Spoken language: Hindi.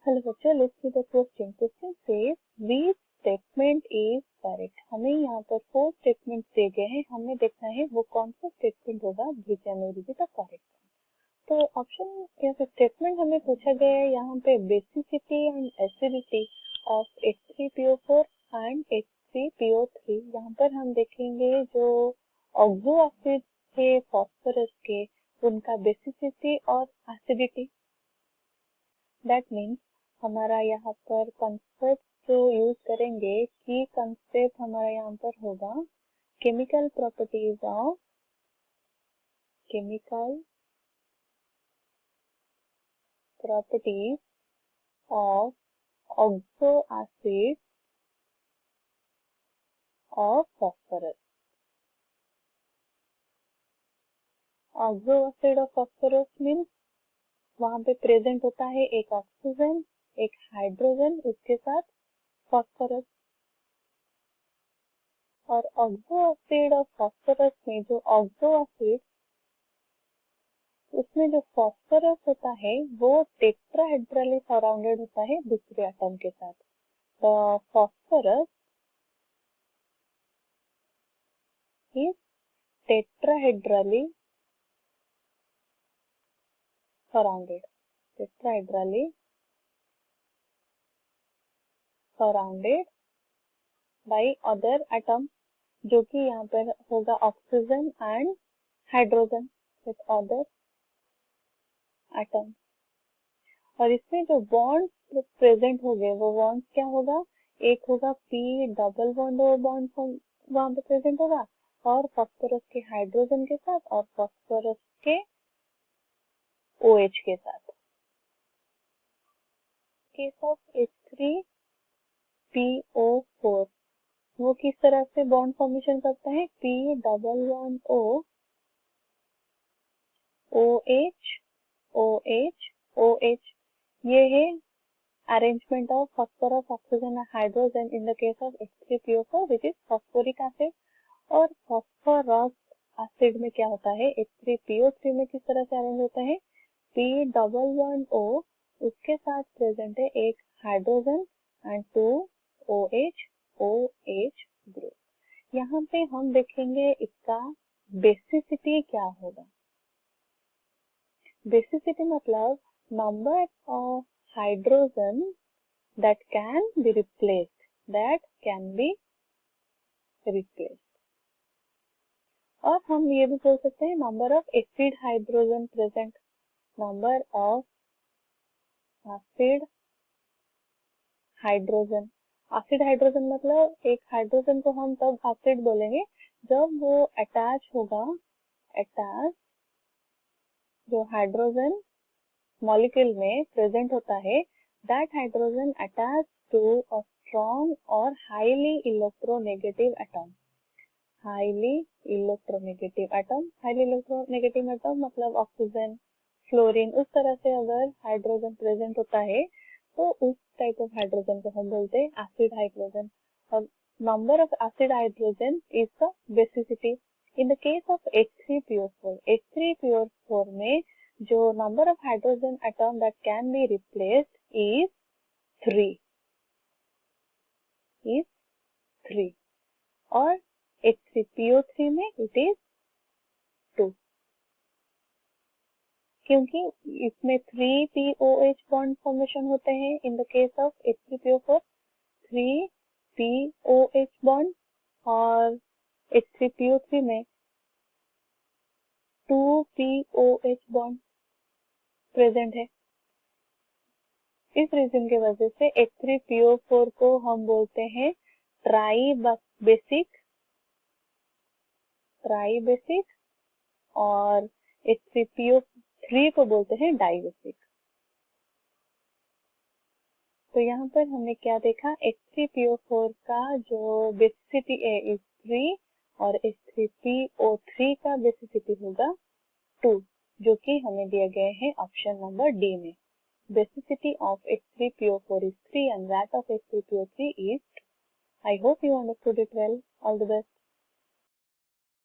हेलो बच्चों, let's see the question. Question says which statement is correct. हमें यहाँ पर 4 स्टेटमेंट्स दिए गए हैं, हमें देखना है वो कौन सा स्टेटमेंट होगा which and will be the correct. तो ऑप्शन या फिर स्टेटमेंट हमें पूछा गया है यहाँ पे basicity and acidity of H3PO4 and H3PO3। यहाँ पर हम देखेंगे जो ऑक्सो एसिड थे फास्फोरस के, उनका बेसिसिटी और एसिडिटी। दैट मीन्स हमारा यहाँ पर कंसेप्ट जो यूज करेंगे की कंसेप्ट हमारा यहाँ पर होगा chemical properties of oxo acid of phosphorus. Oxo acid of phosphorus means वहां पे प्रेजेंट होता है एक ऑक्सीजन, एक हाइड्रोजन, उसके साथ फॉस्फोरस। और ऑक्सो एसिड ऑफ फॉस्फोरस में जो ऑक्सो एसिड, उसमें जो फॉस्फोरस होता है वो टेट्राहेड्रली सराउंडेड होता है दूसरे एटम के साथ। तो phosphorus is tetrahedrally surrounded by other atom, जो कि यहाँ पर होगा oxygen and hydrogen with other atom. और इसमें जो बॉन्ड प्रेजेंट हो गए वो बॉन्ड क्या होगा, एक होगा पी डबल बॉन्ड बॉन्ड वहां पे प्रेजेंट होगा, और फॉस्फोरस के हाइड्रोजन के साथ और फॉस्फोरस के OH के साथ। केस ऑफ H3PO4 वो किस तरह से बॉन्ड फॉर्मेशन करता है, P double bond O OH OH OH। ये है arrangement of phosphorus, oxygen and hydrogen in the case of H3PO4 which is phosphoric acid। और phosphorus acid में क्या होता है, H3PO3 में किस तरह से अरेंज होता है, P डबल बॉन्ड O, उसके साथ प्रेजेंट है एक हाइड्रोजन एंड 2 OH ग्रुप। यहाँ पे हम देखेंगे इसका बेसिसिटी क्या होगा। बेसिसिटी मतलब number of hydrogen that can be replaced। और हम ये भी बोल सकते हैं number of acid hydrogen present, number of acid hydrogen. Acid hydrogen मतलब एक हाइड्रोजन को हम तब एसिड बोलेंगे जब वो अटैच होगा, जो हाइड्रोजन मॉलिक्यूल में प्रेजेंट होता है, that hydrogen attach to a strong और highly electronegative atom. Highly electronegative atom मतलब ऑक्सीजन, फ्लोरीन, उस तरह से अगर हाइड्रोजन प्रेजेंट होता है तो उस टाइप ऑफ हाइड्रोजन को हम बोलते हैं एसिड हाइड्रोजन। और number of acid hydrogen is the basicity. In the case of H3PO4 में जो number of hydrogen atom that can be replaced is 3 और H3PO3 में इट इज 2, क्योंकि इसमें 3POH बॉन्ड फॉर्मेशन होते हैं। In the case of H3PO4 3POH bond, और H3PO3 में 2POH बॉन्ड प्रेजेंट है। इस रीजन की वजह से H3PO4 को हम बोलते हैं ट्राई बेसिक और H3PO3 को बोलते हैं डाई बेसिक। तो यहाँ पर हमने क्या देखा, H3PO4 का जो बेसिसिटी है इज 3 और H3PO3 का बेसिसिटी होगा 2, जो कि हमें दिए गए हैं ऑप्शन नंबर डी में। Basicity of H3PO4 is 3 and that of H3PO3 is 2. I hope you understood it well. All the best.